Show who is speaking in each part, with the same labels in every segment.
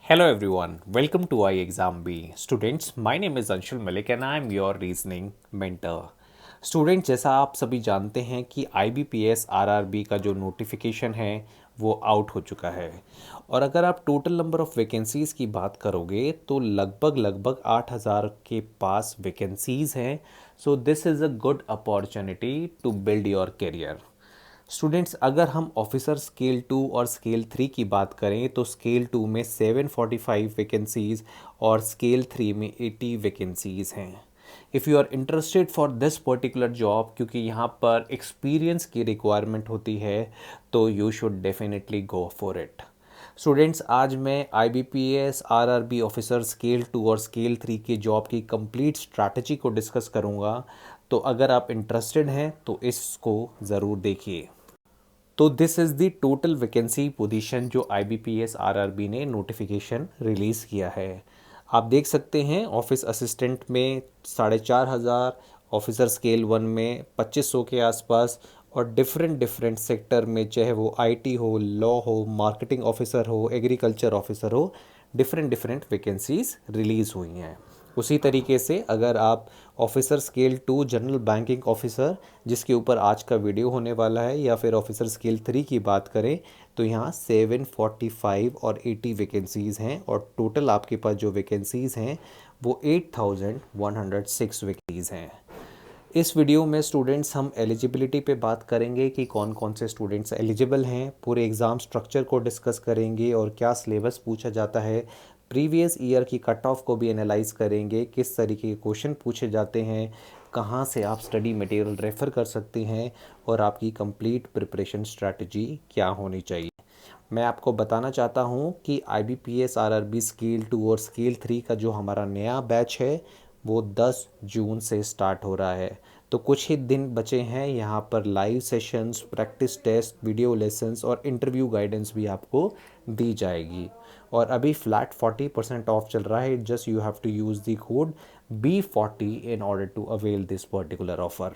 Speaker 1: Hello everyone, welcome to iExam B. Students, my name is Anshul Malik and I am your reasoning mentor. Student जैसा आप सभी जानते हैं कि IBPS RRB का जो नोटिफिकेशन है वो आउट हो चुका है और अगर आप टोटल नंबर ऑफ़ वैकेंसीज़ की बात करोगे तो लगभग 8,000 के पास वैकेंसीज़ हैं. So this is a good opportunity to build your career. Students अगर हम ऑफिसर स्केल 2 और स्केल 3 की बात करें तो स्केल 2 में 745 वैकेंसीज़ और स्केल 3 में 80 वैकेंसीज़ हैं. If you are interested for this particular job, क्योंकि यहाँ पर एक्सपीरियंस की रिक्वायरमेंट होती है, तो you should definitely go for it. Students आज मैं IBPS RRB ऑफिसर स्केल 2 और स्केल 3 के जॉब की कंप्लीट स्ट्रैटेजी को डिस्कस करूँगा. तो अगर आप इंटरेस्टेड हैं तो इसको ज़रूर देखिए. तो this is the total vacancy position जो IBPS RRB ने नोटिफिकेशन रिलीज़ किया है. आप देख सकते हैं ऑफिस असिस्टेंट में 4,500, ऑफिसर स्केल 1 में 2,500 के आसपास और डिफरेंट सेक्टर में, चाहे वो IT हो, लॉ हो, मार्केटिंग ऑफिसर हो, एग्रीकल्चर ऑफिसर हो, डिफरेंट वैकेंसीज़ रिलीज़ हुई हैं. उसी तरीके से अगर आप officer scale 2 general banking officer, जिसके ऊपर आज का वीडियो होने वाला है, या फिर ऑफिसर स्केल 3 की बात करें तो यहाँ 745 और 80 वैकेंसीज़ हैं और टोटल आपके पास जो वैकेंसीज़ हैं वो 8,106 वैकेंसीज़ हैं. इस वीडियो में स्टूडेंट्स हम एलिजिबिलिटी पे बात करेंगे कि कौन कौन से स्टूडेंट्स एलिजिबल हैं, पूरे एग्ज़ाम स्ट्रक्चर को डिस्कस करेंगे और क्या सिलेबस पूछा जाता है, प्रीवियस ईयर की कट ऑफ को भी एनालाइज करेंगे, किस तरीके के क्वेश्चन पूछे जाते हैं, कहाँ से आप स्टडी मटेरियल रेफ़र कर सकते हैं और आपकी कंप्लीट प्रिपरेशन स्ट्रैटेजी क्या होनी चाहिए. मैं आपको बताना चाहता हूँ कि IBPS RRB स्केल 2 और स्केल 3 का जो हमारा नया बैच है वो 10 जून से स्टार्ट हो रहा है. तो कुछ ही दिन बचे हैं. यहाँ पर live sessions, practice test, video lessons और इंटरव्यू गाइडेंस भी आपको दी जाएगी. और अभी फ्लैट 40% ऑफ चल रहा है. Just you have to use the code B40 in order to avail this particular offer.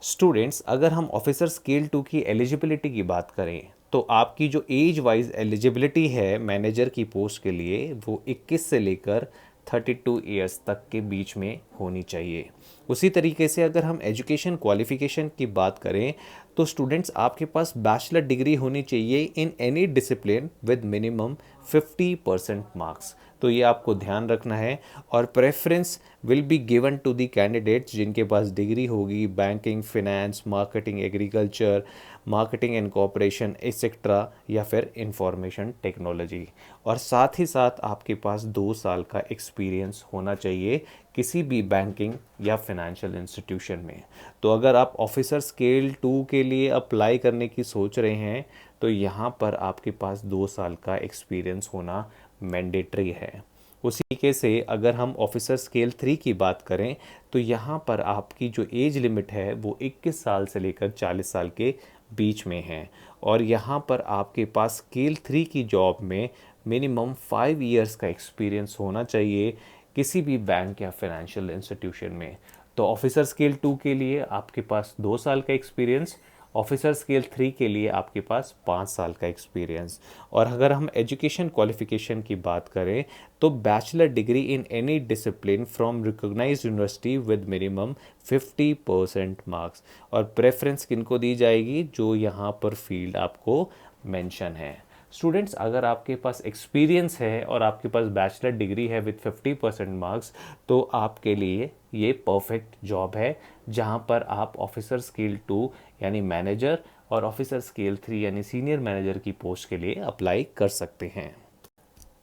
Speaker 1: Students अगर हम ऑफिसर स्केल 2 की एलिजिबिलिटी की बात करें तो आपकी जो एज वाइज एलिजिबिलिटी है मैनेजर की पोस्ट के लिए वो 21 से लेकर 32 ईयर्स तक के बीच में होनी चाहिए. उसी तरीके से अगर हम एजुकेशन क्वालिफ़िकेशन की बात करें तो स्टूडेंट्स आपके पास बैचलर डिग्री होनी चाहिए in any discipline with minimum 50% marks. तो ये आपको ध्यान रखना है और preference will be given to the candidates जिनके पास डिग्री होगी banking, finance, marketing, agriculture, marketing and cooperation etcetera, या फिर इंफॉर्मेशन टेक्नोलॉजी. और साथ ही साथ आपके पास 2 साल का एक्सपीरियंस होना चाहिए किसी भी बैंकिंग या फिनेंशियल इंस्टीट्यूशन में. तो अगर आप ऑफिसर स्केल 2 के लिए अप्लाई करने की सोच रहे हैं तो यहाँ पर आपके पास 2 साल का एक्सपीरियंस होना मैंडेटरी है. उसी के से अगर हम ऑफिसर स्केल 3 की बात करें तो यहाँ पर आपकी जो एज लिमिट है वो 21 साल से लेकर 40 साल के बीच में है. और यहाँ पर आपके पास स्केल 3 की जॉब में मिनिमम 5 इयर्स का एक्सपीरियंस होना चाहिए किसी भी बैंक या फाइनेंशियल इंस्टीट्यूशन में. तो ऑफिसर स्केल 2 के लिए आपके पास 2 साल का एक्सपीरियंस, ऑफिसर स्केल 3 के लिए आपके पास 5 साल का एक्सपीरियंस. और अगर हम एजुकेशन क्वालिफिकेशन की बात करें तो bachelor degree in any discipline from recognised university with minimum 50% marks. और प्रेफरेंस किनको दी जाएगी, जो यहाँ पर फील्ड आपको मेंशन है. स्टूडेंट्स अगर आपके पास एक्सपीरियंस है और आपके पास बैचलर डिग्री है विद 50% मार्क्स तो आपके लिए ये परफेक्ट जॉब है, जहां पर आप ऑफिसर स्केल 2 यानी मैनेजर और ऑफिसर स्केल 3 यानी सीनियर मैनेजर की पोस्ट के लिए अप्लाई कर सकते हैं.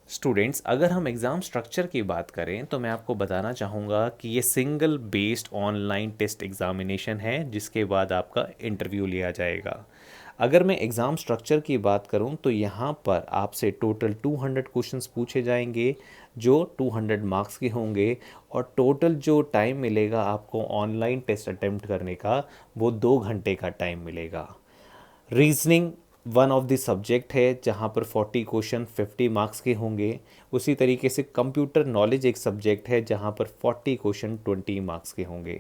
Speaker 1: स्टूडेंट्स अगर हम एग्ज़ाम स्ट्रक्चर की बात करें तो मैं आपको बताना चाहूँगा कि ये single based online test examination है जिसके बाद आपका इंटरव्यू लिया जाएगा. अगर मैं एग्ज़ाम स्ट्रक्चर की बात करूं तो यहाँ पर आपसे टोटल 200 क्वेश्चंस पूछे जाएंगे जो 200 मार्क्स के होंगे और टोटल जो टाइम मिलेगा आपको ऑनलाइन टेस्ट अटेम्प्ट करने का वो 2 घंटे का टाइम मिलेगा. Reasoning one of the subject है जहाँ पर 40 क्वेश्चन 50 मार्क्स के होंगे. उसी तरीके से कंप्यूटर नॉलेज एक सब्जेक्ट है जहाँ पर 40 क्वेश्चन 20 मार्क्स के होंगे.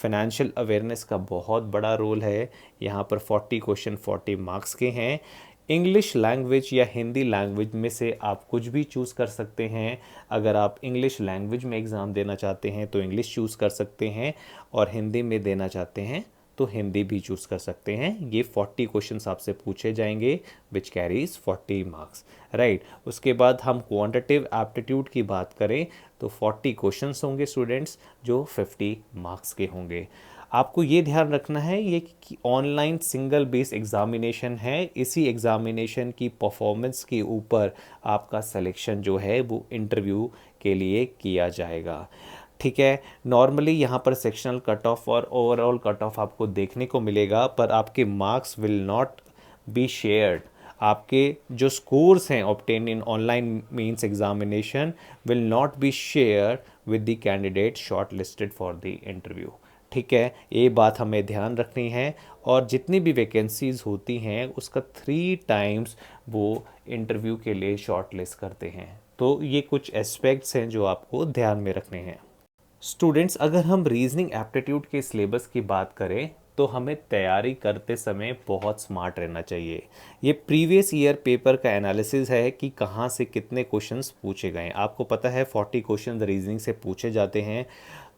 Speaker 1: फाइनेंशियल अवेयरनेस का बहुत बड़ा रोल है, यहाँ पर 40 क्वेश्चन 40 मार्क्स के हैं. इंग्लिश लैंग्वेज या हिंदी लैंग्वेज में से आप कुछ भी चूज़ कर सकते हैं। अगर आप इंग्लिश लैंग्वेज में एग्ज़ाम देना चाहते हैं तो इंग्लिश चूज़ कर सकते हैं, और हिंदी में देना चाहते हैं तो हिंदी भी चूज़ कर सकते हैं। ये 40 क्वेश्चंस आपसे पूछे जाएंगे विच कैरीज 40 मार्क्स, राइट। उसके बाद हम क्वांटिटेटिव एप्टीट्यूड की बात करें तो 40 क्वेश्चंस होंगे स्टूडेंट्स, जो 50 मार्क्स के होंगे। आपको ये ध्यान रखना है ये कि ऑनलाइन सिंगल बेस एग्जामिनेशन है। इसी एग्जामिनेशन की परफॉर्मेंस के ऊपर आपका सिलेक्शन जो है वो इंटरव्यू के लिए किया जाएगा, ठीक है। नॉर्मली यहाँ पर सेक्शनल कट ऑफ और ओवरऑल कट ऑफ आपको देखने को मिलेगा, पर आपके marks will not be shared. आपके जो स्कोर्स हैं obtain in online means examination will not be share with the candidate short listed for the interview, ठीक है। ये बात हमें ध्यान रखनी है। और जितनी भी वैकेंसीज़ होती हैं उसका 3 टाइम्स वो इंटरव्यू के लिए शॉर्ट लिस्ट करते हैं। तो ये कुछ एस्पेक्ट्स हैं जो आपको ध्यान में रखने हैं। स्टूडेंट्स, अगर हम रीजनिंग एप्टीट्यूड के सिलेबस की बात करें तो हमें तैयारी करते समय बहुत स्मार्ट रहना चाहिए। ये प्रीवियस ईयर पेपर का एनालिसिस है कि कहाँ से कितने क्वेश्चंस पूछे गए। आपको पता है 40 क्वेश्चंस रीजनिंग से पूछे जाते हैं।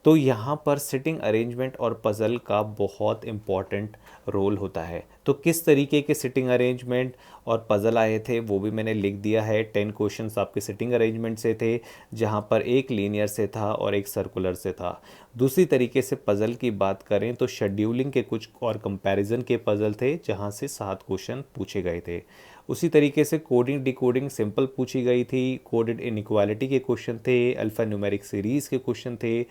Speaker 1: तो यहाँ पर सिटिंग अरेंजमेंट और पज़ल का बहुत इम्पॉर्टेंट रोल होता है। तो किस तरीके के सिटिंग अरेंजमेंट और पज़ल आए थे वो भी मैंने लिख दिया है। 10 क्वेश्चंस आपके सिटिंग अरेंजमेंट से थे, जहाँ पर एक लीनियर से था और एक सर्कुलर से था। दूसरी तरीके से पज़ल की बात करें तो शेड्यूलिंग के कुछ और कंपैरिजन के पज़ल थे, जहाँ से 7 क्वेश्चन पूछे गए थे। उसी तरीके से कोडिंग डिकोडिंग सिंपल पूछी गई थी, कोडेड इनइक्वालिटी के क्वेश्चन थे, अल्फ़ा न्यूमेरिक सीरीज़ के क्वेश्चन थे,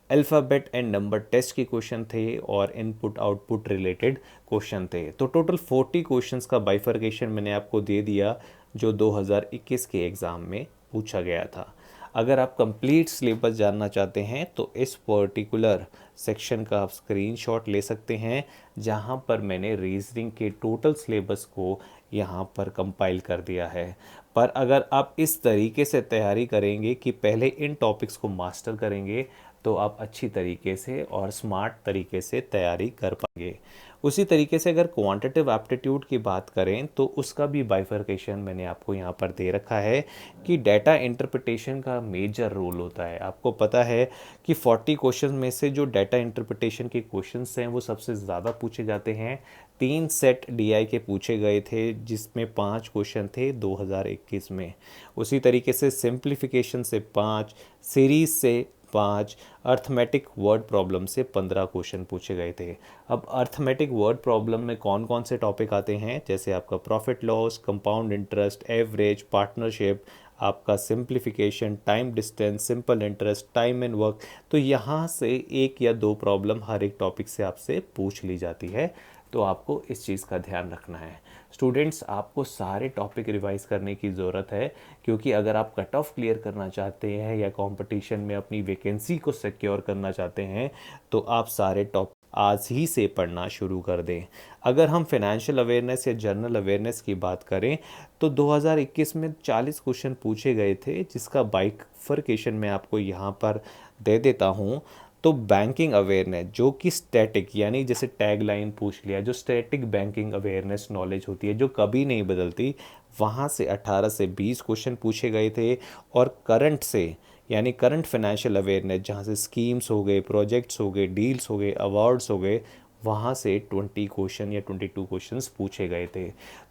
Speaker 1: अल्फ़ाबेट एंड नंबर टेस्ट के क्वेश्चन थे, और इनपुट आउटपुट रिलेटेड क्वेश्चन थे। तो टोटल 40 क्वेश्चंस का बाइफर्केशन मैंने आपको दे दिया जो 2021 के एग्ज़ाम में पूछा गया था। अगर आप कंप्लीट सिलेबस जानना चाहते हैं तो इस पर्टिकुलर सेक्शन का आप स्क्रीनशॉट ले सकते हैं, जहां पर मैंने रीजनिंग के टोटल सिलेबस को यहां पर कंपाइल कर दिया है। पर अगर आप इस तरीके से तैयारी करेंगे कि पहले इन टॉपिक्स को मास्टर करेंगे तो आप अच्छी तरीके से और स्मार्ट तरीके से तैयारी कर पाएंगे। उसी तरीके से अगर क्वांटिटेटिव एप्टीट्यूड की बात करें तो उसका भी बाइफर्केशन मैंने आपको यहाँ पर दे रखा है कि डेटा इंटरप्रिटेशन का मेजर रोल होता है। आपको पता है कि 40 क्वेश्चन में से जो डेटा इंटरप्रिटेशन के क्वेश्चंस हैं वो सबसे ज़्यादा पूछे जाते हैं। 3 सेट डीआई के पूछे गए थे, जिसमें 5 क्वेश्चन थे 2021 में। उसी तरीके से सिंप्लीफिकेशन से 5, सीरीज से 5, अर्थमेटिक वर्ड प्रॉब्लम से 15 क्वेश्चन पूछे गए थे। अब अर्थमेटिक वर्ड प्रॉब्लम में कौन कौन से टॉपिक आते हैं, जैसे आपका profit loss, compound interest, average, partnership, आपका simplification, time distance, simple interest, time and work. तो यहाँ से 1 या 2 प्रॉब्लम हर एक टॉपिक से आपसे पूछ ली जाती है। तो आपको इस चीज़ का ध्यान रखना है। स्टूडेंट्स, आपको सारे टॉपिक रिवाइज करने की ज़रूरत है, क्योंकि अगर आप कट ऑफ क्लियर करना चाहते हैं या कंपटीशन में अपनी वैकेंसी को सिक्योर करना चाहते हैं तो आप सारे टॉपिक आज ही से पढ़ना शुरू कर दें। अगर हम फाइनेंशियल अवेयरनेस या जनरल अवेयरनेस की बात करें तो 2021 में 40 क्वेश्चन पूछे गए थे, जिसका बाइफर्केशन मैं आपको यहाँ पर दे देता हूँ। तो बैंकिंग अवेयरनेस जो कि स्टैटिक, यानी जैसे टैग लाइन पूछ लिया, जो स्टैटिक बैंकिंग अवेयरनेस नॉलेज होती है जो कभी नहीं बदलती, वहाँ से 18 से 20 क्वेश्चन पूछे गए थे। और करंट से, यानी करंट फाइनेंशियल अवेयरनेस, जहाँ से स्कीम्स हो गए, प्रोजेक्ट्स हो गए, डील्स हो गए, अवार्ड्स हो गए, वहाँ से 20 क्वेश्चन या 22 क्वेश्चंस पूछे गए थे।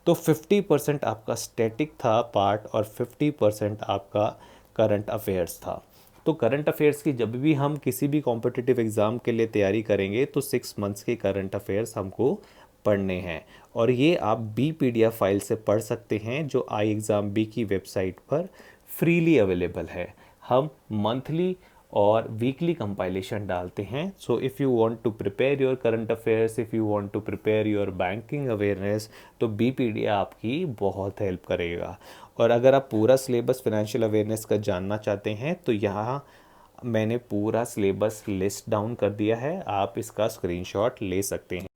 Speaker 1: तो 50% आपका स्टैटिक था पार्ट और 50% आपका करंट अफेयर्स था। तो करंट अफेयर्स की जब भी हम किसी भी कॉम्पिटिटिव एग्ज़ाम के लिए तैयारी करेंगे तो 6 मंथ्स के करंट अफेयर्स हमको पढ़ने हैं, और ये आप बी PDF फाइल से पढ़ सकते हैं जो आई एग्ज़ाम बी की वेबसाइट पर फ्रीली अवेलेबल है। हम मंथली और वीकली कंपाइलेशन डालते हैं। So if you want to prepare your current affairs, if you want to prepare your banking awareness, तो BPD आपकी बहुत हेल्प करेगा। और अगर आप पूरा सिलेबस फाइनेंशियल अवेयरनेस का जानना चाहते हैं तो यहाँ मैंने पूरा सिलेबस लिस्ट डाउन कर दिया है, आप इसका स्क्रीनशॉट ले सकते हैं।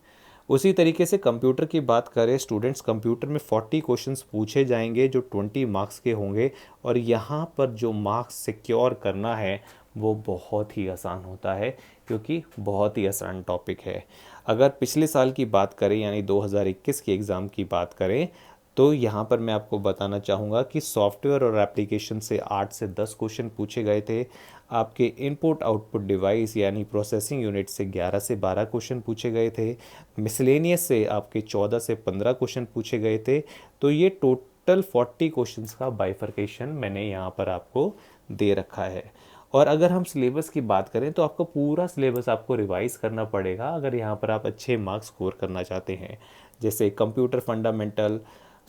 Speaker 1: उसी तरीके से कंप्यूटर की बात करें स्टूडेंट्स, कंप्यूटर में 40 क्वेश्चंस पूछे जाएंगे जो 20 मार्क्स के होंगे, और यहाँ पर जो मार्क्स सिक्योर करना है वो बहुत ही आसान होता है, क्योंकि बहुत ही आसान टॉपिक है। अगर पिछले साल की बात करें यानी 2021 के एग्ज़ाम की बात करें तो यहाँ पर मैं आपको बताना चाहूँगा कि सॉफ्टवेयर और एप्लीकेशन से 8 से 10 क्वेश्चन पूछे गए थे। आपके इनपुट आउटपुट डिवाइस यानी प्रोसेसिंग यूनिट से 11 से 12 क्वेश्चन पूछे गए थे। मिसलेनियस से आपके 14 से 15 क्वेश्चन पूछे गए थे। तो ये टोटल 40 क्वेश्चंस का बाइफर्केशन मैंने यहाँ पर आपको दे रखा है। और अगर हम सिलेबस की बात करें तो आपको पूरा सिलेबस आपको रिवाइज करना पड़ेगा अगर यहाँ पर आप अच्छे मार्क्स स्कोर करना चाहते हैं। जैसे computer fundamental,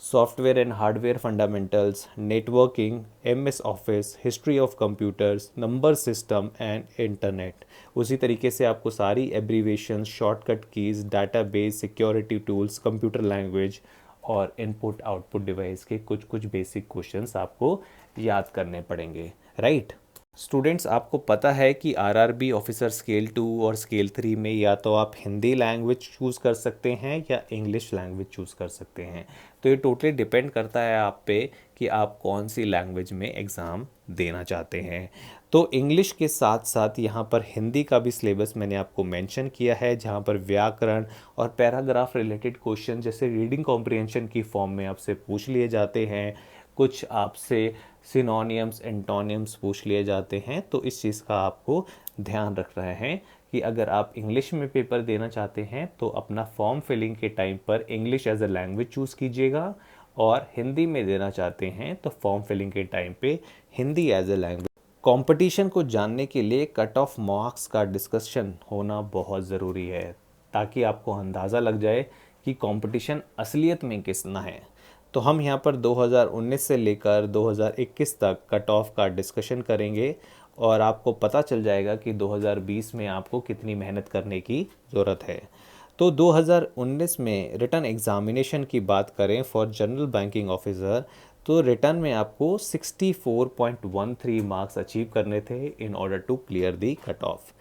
Speaker 1: software and hardware fundamentals, networking, MS office, history of computers, number system and internet. उसी तरीके से आपको सारी abbreviation, shortcut keys, database, security tools, computer language और इनपुट आउटपुट डिवाइस के कुछ कुछ बेसिक क्वेश्चंस आपको याद करने पड़ेंगे, राइट। स्टूडेंट्स, आपको पता है कि आरआरबी ऑफिसर स्केल 2 और स्केल 3 में या तो आप हिंदी लैंग्वेज चूज़ कर सकते हैं या इंग्लिश लैंग्वेज चूज़ कर सकते हैं। तो ये टोटली डिपेंड करता है आप पे कि आप कौन सी लैंग्वेज में एग्ज़ाम देना चाहते हैं। तो इंग्लिश के साथ साथ यहाँ पर हिंदी का भी सिलेबस मैंने आपको मेंशन किया है, जहाँ पर व्याकरण और पैराग्राफ रिलेटेड क्वेश्चन जैसे रीडिंग कॉम्प्रिहेंशन की फॉर्म में आपसे पूछ लिए जाते हैं। कुछ आपसे सिनोनियम्स, एंटोनियम्स पूछ लिए जाते हैं। तो इस चीज़ का आपको ध्यान रख रहे हैं कि अगर आप इंग्लिश में पेपर देना चाहते हैं तो अपना फॉर्म फिलिंग के टाइम पर English as a language choose कीजिएगा, और हिंदी में देना चाहते हैं तो फॉर्म फिलिंग के टाइम पे Hindi as a language. Competition को जानने के लिए कट ऑफ मार्क्स का डिस्कशन होना बहुत ज़रूरी है, ताकि आपको अंदाज़ा लग जाए कि कंपटीशन असलियत में कितना है। तो हम यहाँ पर 2019 से लेकर 2021 तक कट ऑफ का डिस्कशन करेंगे और आपको पता चल जाएगा कि 2020 में आपको कितनी मेहनत करने की ज़रूरत है। तो 2019 में रिटन एग्ज़ामिनेशन की बात करें फॉर जनरल बैंकिंग ऑफिसर, तो रिटन में आपको 64.13 मार्क्स अचीव करने थे in order to clear the cut off.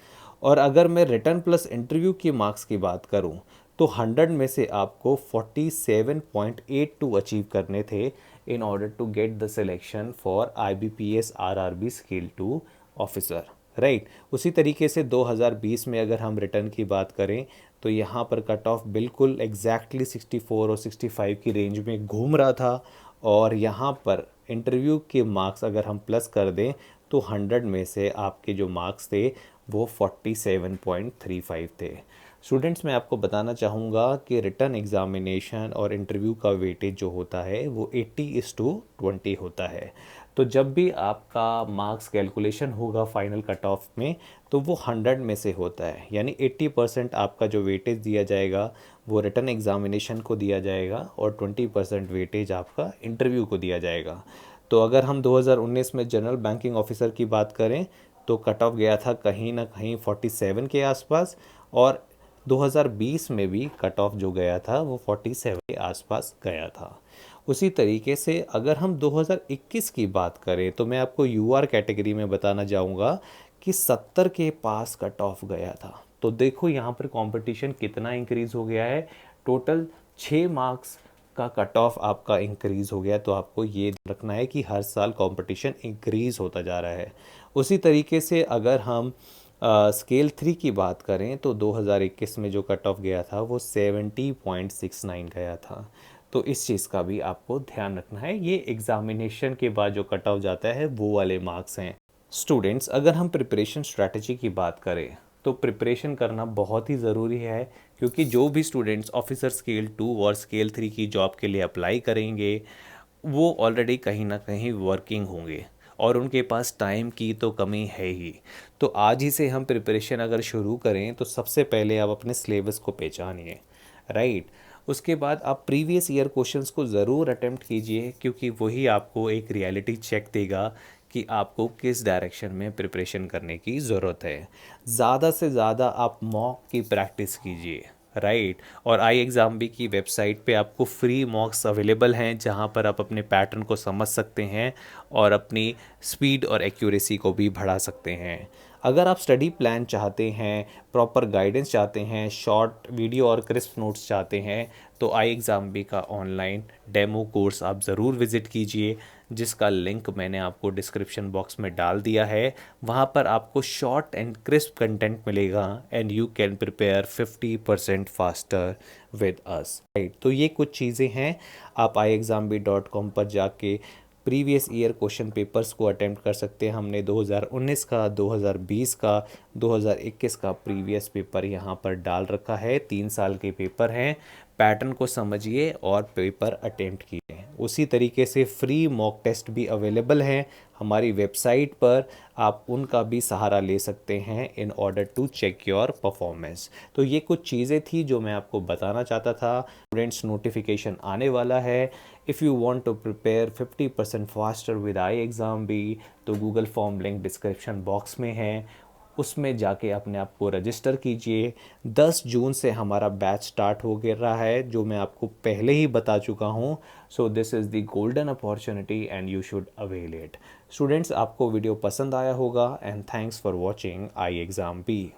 Speaker 1: और अगर मैं रिटन प्लस इंटरव्यू की मार्क्स की बात करूं तो 100 में से आपको 47.82 अचीव करने थे in order to get the selection for IBPS RRB scale 2 officer, right. उसी तरीके से 2020 में अगर हम रिटर्न की बात करें तो यहाँ पर कट ऑफ बिल्कुल एग्जैक्टली 64 और 65 की रेंज में घूम रहा था। और यहाँ पर इंटरव्यू के मार्क्स अगर हम प्लस कर दें तो 100 में से आपके जो मार्क्स थे वो 47.35 थे। स्टूडेंट्स, मैं आपको बताना चाहूँगा कि रिटन एग्ज़ामिनेशन और इंटरव्यू का वेटेज जो होता है वो 80:20 होता है। तो जब भी आपका मार्क्स कैलकुलेशन होगा फाइनल कट ऑफ में तो वो 100 में से होता है, यानी 80% आपका जो वेटेज दिया जाएगा वो रिटन एग्ज़ामिनेशन को दिया जाएगा और 20% वेटेज आपका इंटरव्यू को दिया जाएगा। तो अगर हम 2019 में जनरल बैंकिंग ऑफिसर की बात करें तो कट ऑफ गया था कहीं ना कहीं 47 के आसपास, और 2020 में भी कट ऑफ जो गया था वो 47 के आसपास गया था। उसी तरीके से अगर हम 2021 की बात करें तो मैं आपको यूआर कैटेगरी में बताना चाहूँगा कि 70 के पास कट ऑफ गया था। तो देखो यहाँ पर कंपटीशन कितना इंक्रीज़ हो गया है। टोटल 6 मार्क्स का कट ऑफ आपका इंक्रीज़ हो गया। तो आपको ये रखना है कि हर साल कंपटीशन इंक्रीज़ होता जा रहा है। उसी तरीके से अगर हम स्केल 3 की बात करें तो 2021 में जो कट ऑफ गया था वो 70.69 गया था। तो इस चीज़ का भी आपको ध्यान रखना है। ये एग्ज़ामिनेशन के बाद जो कट ऑफ जाता है वो वाले मार्क्स हैं। स्टूडेंट्स, अगर हम प्रिपरेशन स्ट्रैटेजी की बात करें तो प्रिपरेशन करना बहुत ही ज़रूरी है, क्योंकि जो भी स्टूडेंट्स ऑफिसर स्केल 2 और स्केल 3 की जॉब के लिए अप्लाई करेंगे वो ऑलरेडी कहीं ना कहीं वर्किंग होंगे और उनके पास टाइम की तो कमी है ही। तो आज ही से हम प्रिपरेशन अगर शुरू करें तो सबसे पहले आप अपने सिलेबस को पहचानिए, राइट। उसके बाद आप प्रीवियस ईयर क्वेश्चंस को ज़रूर अटेम्प्ट कीजिए, क्योंकि वही आपको एक रियलिटी चेक देगा कि आपको किस डायरेक्शन में प्रिपरेशन करने की ज़रूरत है। ज़्यादा से ज़्यादा आप मॉक की प्रैक्टिस कीजिए, राइट। और IExamB की वेबसाइट पे आपको फ्री मॉक्स अवेलेबल हैं, जहां पर आप अपने पैटर्न को समझ सकते हैं और अपनी स्पीड और एक्यूरेसी को भी बढ़ा सकते हैं। अगर आप स्टडी प्लान चाहते हैं, प्रॉपर गाइडेंस चाहते हैं, शॉर्ट वीडियो और क्रिस्प नोट्स चाहते हैं तो आई एग्ज़ाम बी का ऑनलाइन डेमो कोर्स आप ज़रूर विज़िट कीजिए, जिसका लिंक मैंने आपको डिस्क्रिप्शन बॉक्स में डाल दिया है। वहाँ पर आपको शॉर्ट एंड क्रिस्प कंटेंट मिलेगा and you can prepare 50% faster with us, right. तो ये कुछ चीज़ें हैं, आप iexambee.com पर जाके प्रीवियस ईयर क्वेश्चन पेपर्स को अटेम्प्ट कर सकते हैं। हमने 2019 का, 2020 का, 2021 का प्रीवियस पेपर यहाँ पर डाल रखा है। 3 साल के पेपर हैं, पैटर्न को समझिए और पेपर अटेम्प्ट कीजिए। उसी तरीके से फ्री मॉक टेस्ट भी अवेलेबल हैं हमारी वेबसाइट पर, आप उनका भी सहारा ले सकते हैं in order to check your performance. तो ये कुछ चीज़ें थी जो मैं आपको बताना चाहता था। स्टूडेंट्स, नोटिफिकेशन आने वाला है। If you want to prepare 50% faster with AI exam B, तो Google form link description box में है, उसमें जाके अपने आप को रजिस्टर कीजिए। 10 जून से हमारा बैच स्टार्ट हो गया रहा है, जो मैं आपको पहले ही बता चुका हूँ। So this is the golden opportunity and you should avail it. Students, आपको वीडियो पसंद आया होगा and thanks for watching I exam B.